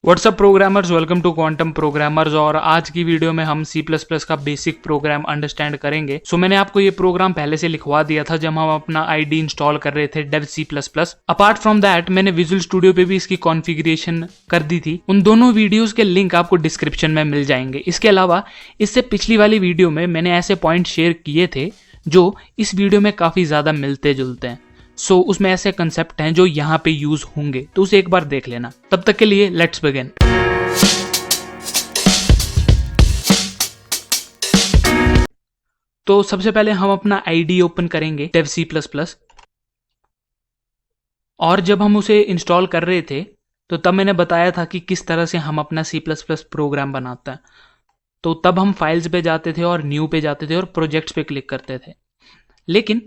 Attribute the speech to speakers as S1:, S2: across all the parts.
S1: WhatsApp programmers, welcome to quantum programmers. और आज की वीडियो में हम C++ का बेसिक प्रोग्राम अंडरस्टैंड करेंगे। मैंने आपको ये प्रोग्राम पहले से लिखवा दिया था जब हम अपना आईडी इंस्टॉल कर रहे थे dev C++। Apart from that मैंने विजुअल स्टूडियो पे भी इसकी कॉन्फ़िगरेशन कर दी थी। उन दोनों वीडियोस के लिंक आपको डिस्क्रिप्शन में मिल जाएंगे। इसके अलावा इससे पिछली वाली वीडियो में मैंने ऐसे पॉइंट शेयर किए थे जो इस वीडियो में काफ़ी ज़्यादा मिलते जुलते हैं। उसमें ऐसे कंसेप्ट हैं जो यहाँ पे यूज होंगे, तो उसे एक बार देख लेना। तब तक के लिए लेट्स बिगिन। तो सबसे पहले हम अपना आईडी ओपन करेंगे dev C++। और जब हम उसे इंस्टॉल कर रहे थे तो तब मैंने बताया था कि किस तरह से हम अपना C++ प्रोग्राम बनाते हैं। तो तब हम फाइल्स पे जाते थे और न्यू पे जाते थे और प्रोजेक्ट्स पे क्लिक करते थे। लेकिन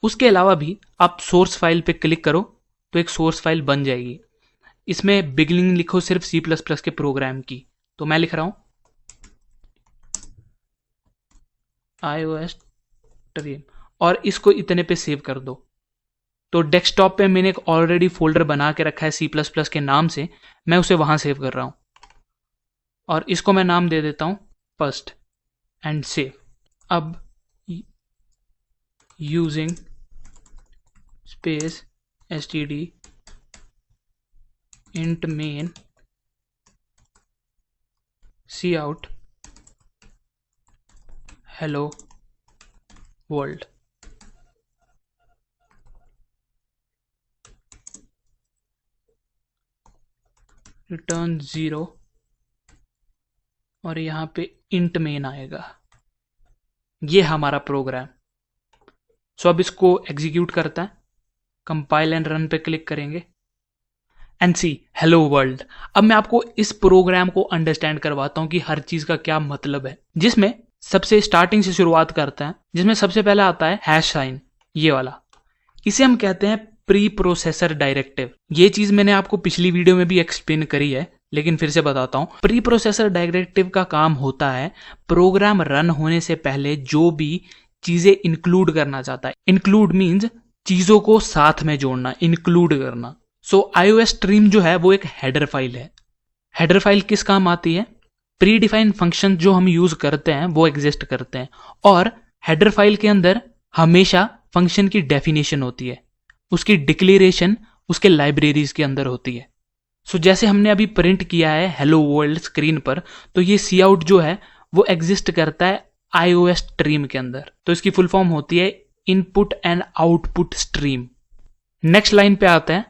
S1: उसके अलावा भी आप सोर्स फाइल पे क्लिक करो तो एक सोर्स फाइल बन जाएगी। इसमें बिगिनिंग लिखो सिर्फ C++ के प्रोग्राम की। तो मैं लिख रहा हूं iOS ट्रीम और इसको इतने पे सेव कर दो। तो डेस्कटॉप पे मैंने एक ऑलरेडी फोल्डर बना के रखा है C++ के नाम से, मैं उसे वहां सेव कर रहा हूं और इसको मैं नाम दे देता हूं फर्स्ट एंड सेव। अब using space std int main cout hello world। Return 0 और यहाँ पे int main आएगा। ये हमारा प्रोग्राम। अब इसको एग्जीक्यूट करता है, कंपाइल एंड रन पे क्लिक करेंगे एंड सी हेलो वर्ल्ड। अब मैं आपको इस प्रोग्राम को अंडरस्टैंड करवाता हूं कि हर चीज का क्या मतलब है। जिसमें सबसे स्टार्टिंग से शुरुआत करते हैं, जिसमें सबसे पहले आता है हैश साइन, ये वाला। इसे हम कहते हैं प्री प्रोसेसर डायरेक्टिव। ये चीज मैंने आपको पिछली वीडियो में भी एक्सप्लेन करी है, लेकिन फिर से बताता हूं। प्री प्रोसेसर डायरेक्टिव का काम होता है प्रोग्राम रन होने से पहले जो भी चीजें इंक्लूड करना चाहता है। इंक्लूड मीन्स चीजों को साथ में जोड़ना, इंक्लूड करना। iOS स्ट्रीम जो है वो एक हेडर फाइल है। हेडर फाइल किस काम आती है? प्री डिफाइंड फंक्शन जो हम यूज करते हैं वो एग्जिस्ट करते हैं और हेडर फाइल के अंदर हमेशा फंक्शन की डेफिनेशन होती है, उसकी डिक्लेरेशन उसके लाइब्रेरीज के अंदर होती है। जैसे हमने अभी प्रिंट किया है हेलो वर्ल्ड स्क्रीन पर, तो ये सी आउट जो है वो एग्जिस्ट करता है iOS स्ट्रीम के अंदर। तो इसकी फुल फॉर्म होती है input and output stream. Next line पे आता है।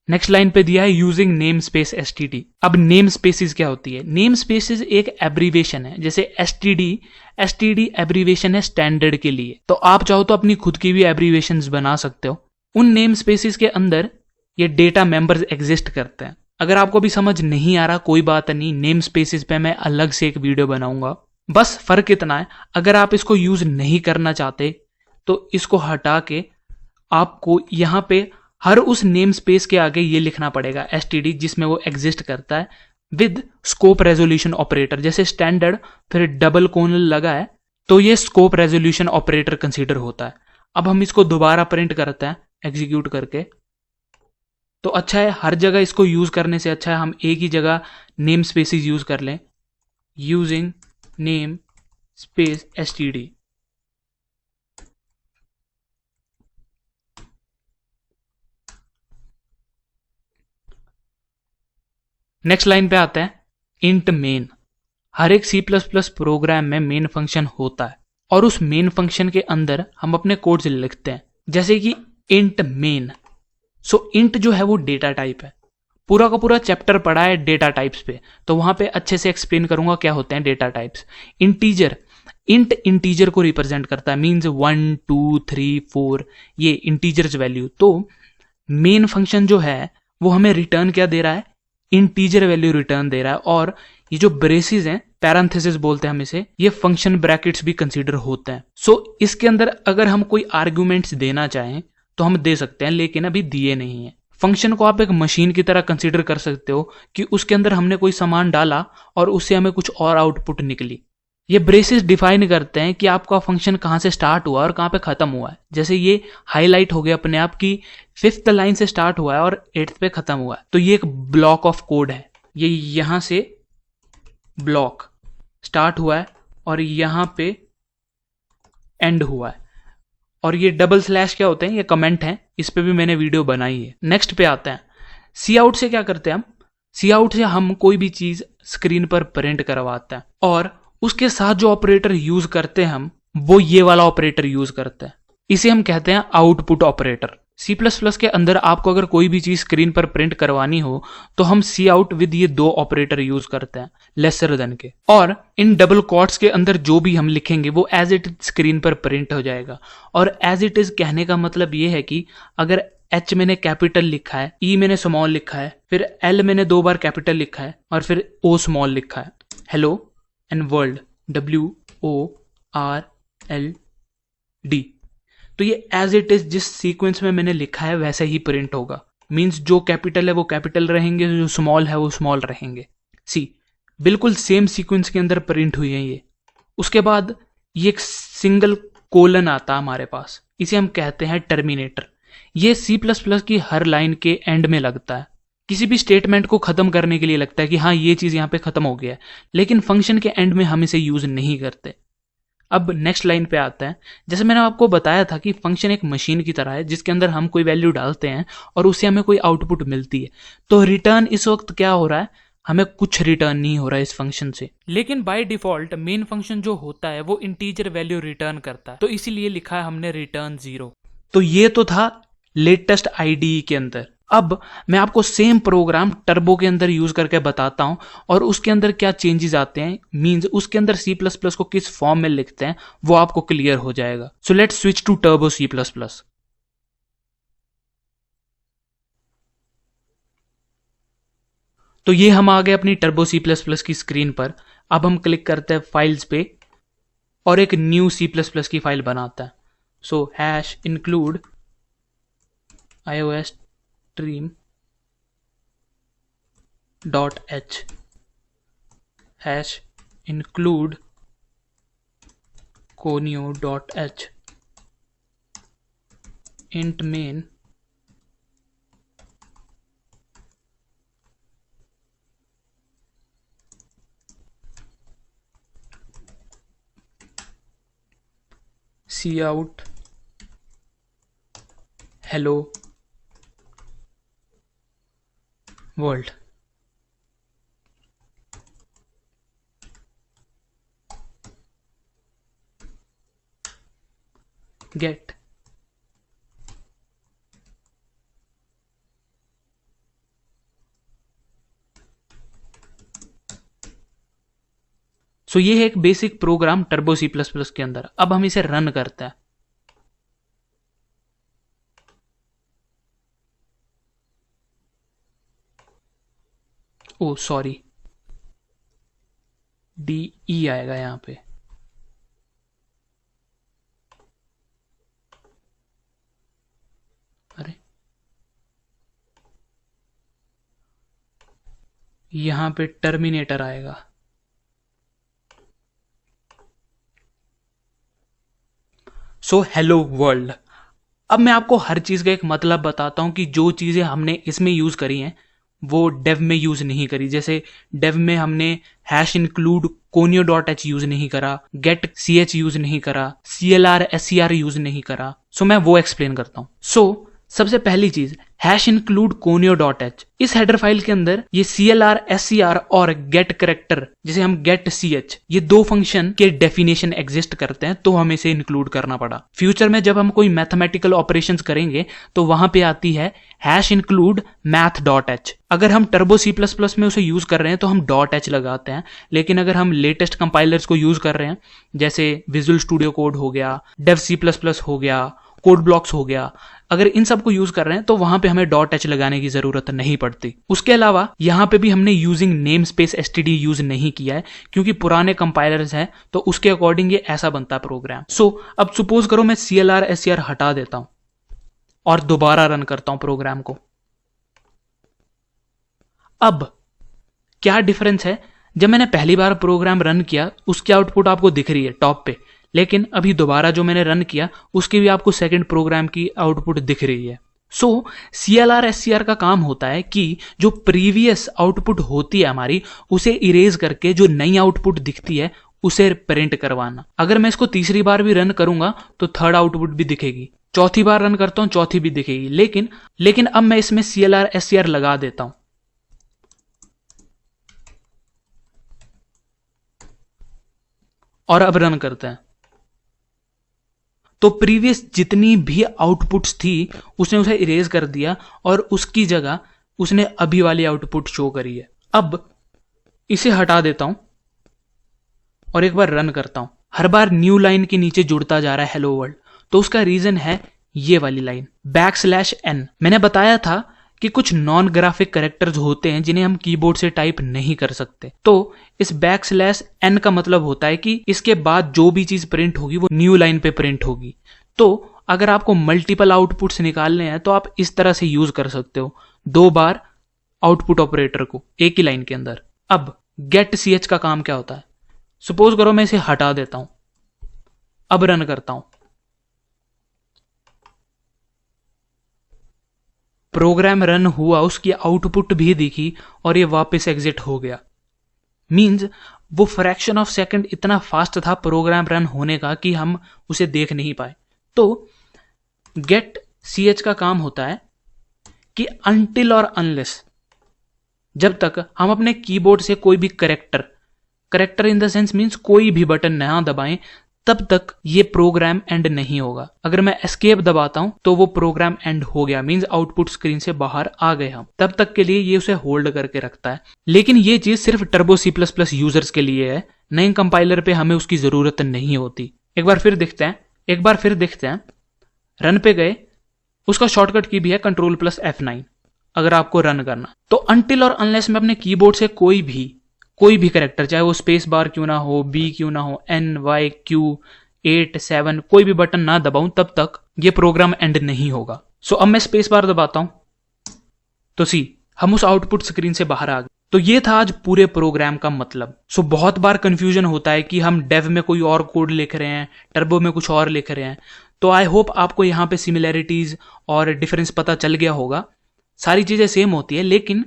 S1: नेक्स्ट लाइन पे दिया है यूजिंग नेम स्पेस std। अब नेम स्पेसिस क्या होती है? नेम स्पेसिस एक एब्रीवेशन है। जैसे std एब्रीवेशन है स्टैंडर्ड के लिए, तो आप चाहो तो अपनी खुद की भी एब्रीवेशंस बना सकते हो। उन नेम स्पेसिस के अंदर ये डेटा मेंबर्स एग्जिस्ट करते हैं। अगर आपको भी समझ नहीं आ रहा कोई बात नहीं, नेम स्पेसिस पे मैं अलग से एक वीडियो बनाऊंगा। बस फर्क इतना है, अगर आप इसको यूज नहीं करना चाहते तो इसको हटा के आपको यहाँ पे हर उस नेम स्पेस के आगे ये लिखना पड़ेगा std, जिसमें वो एग्जिस्ट करता है विद स्कोप रेजोल्यूशन ऑपरेटर। जैसे स्टैंडर्ड फिर डबल कोलन लगा है तो ये स्कोप रेजोल्यूशन ऑपरेटर कंसीडर होता है। अब हम इसको दोबारा प्रिंट करते हैं एग्जीक्यूट करके, तो अच्छा है, हर जगह इसको यूज करने से अच्छा है हम एक ही जगह नेम स्पेसिस यूज कर लें। Using name space std। Next line पे आता है इंट मेन। हर एक C++ प्रोग्राम में मेन फंक्शन होता है और उस मेन फंक्शन के अंदर हम अपने कोड से लिखते हैं, जैसे कि इंट मेन। इंट जो है वो डेटा टाइप है। पूरा का पूरा चैप्टर पढ़ा है डेटा टाइप्स पे, तो वहां पे अच्छे से एक्सप्लेन करूंगा क्या होते हैं data types. Integer, int integer को रिप्रेजेंट करता है, मीन्स 1 2 3 4 ये इंटीजर्स वैल्यू। तो मेन फंक्शन जो है वो हमें रिटर्न क्या दे रहा है? इंटीजर वैल्यू रिटर्न दे रहा है। और ये जो ब्रेसेस हैं, पैरेंथेसिस बोलते हैं हम इसे, ये फंक्शन ब्रैकेट्स भी कंसीडर होते हैं। इसके अंदर अगर हम कोई आर्ग्यूमेंट्स देना चाहें तो हम दे सकते हैं, लेकिन अभी दिए नहीं है। फंक्शन को आप एक मशीन की तरह कंसीडर कर सकते हो कि उसके अंदर हमने कोई सामान डाला और उससे हमें कुछ और आउटपुट निकली। ये ब्रेसेस डिफाइन करते हैं कि आपका फंक्शन कहाँ से स्टार्ट हुआ और कहाँ पे खत्म हुआ है। जैसे ये हाईलाइट हो गया अपने आप की 5th लाइन से स्टार्ट हुआ है और 8th पे खत्म हुआ है, तो ये एक ब्लॉक ऑफ कोड है। ये यहां से ब्लॉक स्टार्ट हुआ है और यहां पे एंड हुआ है, और ये डबल स्लैश क्या होते हैं, ये कमेंट हैं, इस पे भी मैंने वीडियो बनाई है। नेक्स्ट पे आते हैं, सी आउट से क्या करते हैं हम, सी आउट से हम कोई भी चीज स्क्रीन पर प्रिंट करवाते हैं, और उसके साथ जो ऑपरेटर यूज करते हैं हम, वो ये वाला ऑपरेटर यूज करते हैं, इसे हम कहते हैं आउटपुट ऑपरेटर। C++ के अंदर आपको अगर कोई भी चीज स्क्रीन पर प्रिंट करवानी हो तो हम सी आउट विद ये दो ऑपरेटर यूज करते हैं, लेसर देन के, और इन डबल क्वोट्स के अंदर जो भी हम लिखेंगे वो एज इट इज स्क्रीन पर प्रिंट हो जाएगा। और एज इट इज कहने का मतलब ये है कि अगर H मैंने कैपिटल लिखा है, E मैंने स्मॉल लिखा है, फिर L मैंने 2 बार कैपिटल लिखा है, और फिर O स्मॉल लिखा है, हेलो एंड वर्ल्ड WORLD, तो ये एज इट इज जिस सीक्वेंस में मैंने लिखा है वैसे ही प्रिंट होगा। मींस जो कैपिटल है वो कैपिटल रहेंगे, जो स्मॉल है वो स्मॉल रहेंगे। सी बिल्कुल सेम सीक्वेंस के अंदर प्रिंट हुई है ये। उसके बाद ये एक सिंगल कोलन आता है हमारे पास, इसे हम कहते हैं टर्मिनेटर। ये C++ की हर लाइन के एंड में लगता है, किसी भी स्टेटमेंट को खत्म करने के लिए लगता है कि हाँ ये चीज यहाँ पे खत्म हो गया है, लेकिन फंक्शन के एंड में हम इसे यूज नहीं करते। अब नेक्स्ट लाइन पे आता है, जैसे मैंने आपको बताया था कि फंक्शन एक मशीन की तरह है जिसके अंदर हम कोई वैल्यू डालते हैं और उससे हमें कोई आउटपुट मिलती है। तो रिटर्न इस वक्त क्या हो रहा है, हमें कुछ रिटर्न नहीं हो रहा है इस फंक्शन से, लेकिन बाय डिफॉल्ट मेन फंक्शन जो होता है वो इंटीजर वैल्यू रिटर्न करता है, तो इसीलिए लिखा है हमने रिटर्न 0। तो ये तो था लेटेस्ट IDE के अंदर। अब मैं आपको सेम प्रोग्राम टर्बो के अंदर यूज करके बताता हूं और उसके अंदर क्या चेंजेस आते हैं, मींस उसके अंदर C++ को किस फॉर्म में लिखते हैं वो आपको क्लियर हो जाएगा। So let's switch to turbo C++। तो ये हम आ गए अपनी टर्बो C++ की स्क्रीन पर। अब हम क्लिक करते हैं फाइल्स पे और एक न्यू C++ की फाइल बनाता है। सो #include iOS stream.h #include conio.h int main cout hello world। get सो ये है एक बेसिक प्रोग्राम टर्बो C++ के अंदर। अब हम इसे रन करते हैं। ओ सॉरी, DE आएगा यहां पे। अरे यहां पे टर्मिनेटर आएगा। So hello world. अब मैं आपको हर चीज का एक मतलब बताता हूं कि जो चीजें हमने इसमें यूज करी हैं वो डेव में यूज नहीं करी। जैसे डेव में हमने #include conio.h यूज नहीं करा, get ch यूज नहीं करा, clr ser यूज नहीं करा। सो मैं वो एक्सप्लेन करता हूं। सो सबसे पहली चीज #include conio.h, इस हेडर फाइल के अंदर ये clr ser और get character जिसे हम get ch, ये दो फंक्शन के डेफिनेशन एग्जिस्ट करते हैं, तो हमें इसे इंक्लूड करना पड़ा। फ्यूचर में जब हम कोई मैथमेटिकल ऑपरेशंस करेंगे तो वहां पे आती है #include math.h। अगर हम टर्बो C++ में उसे यूज कर रहे हैं तो हम .h लगाते हैं, लेकिन अगर हम लेटेस्ट कंपाइलर्स को यूज कर रहे हैं जैसे विजुअल स्टूडियो कोड हो गया, डेव C++ हो गया, कोड ब्लॉक्स हो गया, अगर इन सब को यूज कर रहे हैं तो वहां पे हमें .h लगाने की जरूरत नहीं पड़ती। उसके अलावा यहां पे भी हमने using name space std use नहीं किया है क्योंकि पुराने कंपाइलर्स हैं, तो उसके अकॉर्डिंग ये ऐसा बनता है प्रोग्राम। सो अब सपोज करो मैं clr ser हटा देता हूं और दोबारा रन करता हूं प्रोग्राम को। अब क्या डिफरेंस है, जब मैंने पहली बार प्रोग्राम रन किया उसकी आउटपुट आपको दिख रही है टॉप पे, लेकिन अभी दोबारा जो मैंने रन किया उसकी भी आपको सेकंड प्रोग्राम की आउटपुट दिख रही है। सो CLR/SCR का काम होता है कि जो प्रीवियस आउटपुट होती है हमारी, उसे इरेज करके जो नई आउटपुट दिखती है उसे प्रिंट करवाना। अगर मैं इसको तीसरी बार भी रन करूंगा तो थर्ड आउटपुट भी दिखेगी, चौथी बार रन करता हूं चौथी भी दिखेगी। लेकिन अब मैं इसमें CLR/SCR लगा देता हूं और अब रन करते हैं तो प्रीवियस जितनी भी आउटपुट्स थी उसने उसे इरेज कर दिया और उसकी जगह उसने अभी वाली आउटपुट शो करी है। अब इसे हटा देता हूं और एक बार रन करता हूं। हर बार न्यू लाइन के नीचे जुड़ता जा रहा है हेलो वर्ल्ड, तो उसका रीजन है ये वाली लाइन \n। मैंने बताया था कि कुछ नॉन ग्राफिक कैरेक्टर्स होते हैं जिन्हें हम कीबोर्ड से टाइप नहीं कर सकते, तो इस \n का मतलब होता है कि इसके बाद जो भी चीज प्रिंट होगी वो न्यू लाइन पे प्रिंट होगी। तो अगर आपको मल्टीपल आउटपुट्स निकालने हैं तो आप इस तरह से यूज कर सकते हो, 2 बार आउटपुट ऑपरेटर को एक ही लाइन के अंदर। अब गेट ch का काम क्या होता है, सपोज करो मैं इसे हटा देता हूं, अब रन करता हूं, प्रोग्राम रन हुआ, उसकी आउटपुट भी दिखी और ये वापस एग्जिट हो गया। मींस वो फ्रैक्शन ऑफ सेकंड इतना फास्ट था प्रोग्राम रन होने का कि हम उसे देख नहीं पाए। तो गेट ch का काम होता है कि अनटिल और अनलेस, जब तक हम अपने कीबोर्ड से कोई भी character in the sense means कोई भी बटन ना दबाएं, तब तक ये प्रोग्राम एंड नहीं होगा। अगर मैं एस्केप दबाता हूं तो वो प्रोग्राम एंड हो गया, मींस आउटपुट स्क्रीन से बाहर आ गए हम। तब तक के लिए ये उसे होल्ड करके रखता है। लेकिन ये चीज सिर्फ टर्बो C++ यूजर्स के लिए है, नए कंपाइलर पे हमें उसकी जरूरत नहीं होती। एक बार फिर देखते हैं, रन पे गए, उसका शॉर्टकट की भी है Ctrl+F9 अगर आपको रन करना। तो अनटिल और अनलेस में अपने कीबोर्ड से कोई भी कैरेक्टर, चाहे वो स्पेस बार क्यों ना हो, B क्यों ना हो, N, Y, Q, 8, 7, कोई भी बटन ना दबाऊं, तब तक ये प्रोग्राम एंड नहीं होगा। सो अब मैं स्पेस बार दबाता हूं तो हम उस आउटपुट स्क्रीन से बाहर आ गए। तो ये था आज पूरे प्रोग्राम का मतलब। सो बहुत बार कंफ्यूजन होता है कि हम डेव में कोई और कोड लिख रहे हैं, टर्बो में कुछ और लिख रहे हैं। तो आई होप आपको यहाँ पे सिमिलैरिटीज और डिफरेंस पता चल गया होगा। सारी चीजें सेम होती है, लेकिन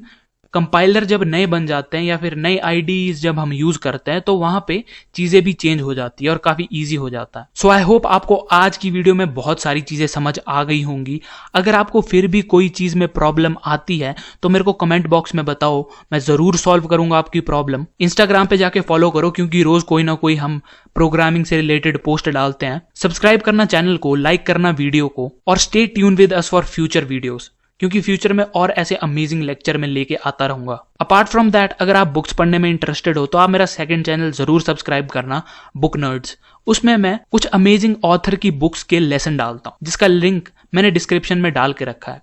S1: कंपाइलर जब नए बन जाते हैं या फिर नए आईडीज जब हम यूज करते हैं तो वहां पे चीजें भी चेंज हो जाती है और काफी इजी हो जाता है। सो आई होप आपको आज की वीडियो में बहुत सारी चीजें समझ आ गई होंगी। अगर आपको फिर भी कोई चीज में प्रॉब्लम आती है तो मेरे को कमेंट बॉक्स में बताओ, मैं जरूर सॉल्व करूंगा आपकी प्रॉब्लम। इंस्टाग्राम पे जाके फॉलो करो क्योंकि रोज कोई ना कोई हम प्रोग्रामिंग से रिलेटेड पोस्ट डालते हैं। सब्सक्राइब करना चैनल को, लाइक करना वीडियो को, और stay tune with us for future videos, क्योंकि फ्यूचर में और ऐसे अमेजिंग लेक्चर में लेके आता रहूंगा। अपार्ट फ्रॉम दैट, अगर आप बुक्स पढ़ने में इंटरेस्टेड हो तो आप मेरा सेकंड चैनल जरूर सब्सक्राइब करना, बुक नर्ड्स। उसमें मैं कुछ अमेजिंग ऑथर की बुक्स के लेसन डालता हूं, जिसका लिंक मैंने डिस्क्रिप्शन में डाल के रखा है।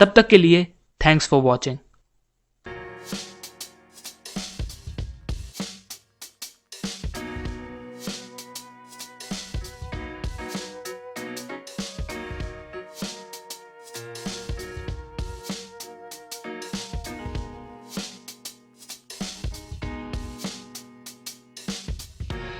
S1: तब तक के लिए थैंक्स फॉर वॉचिंग।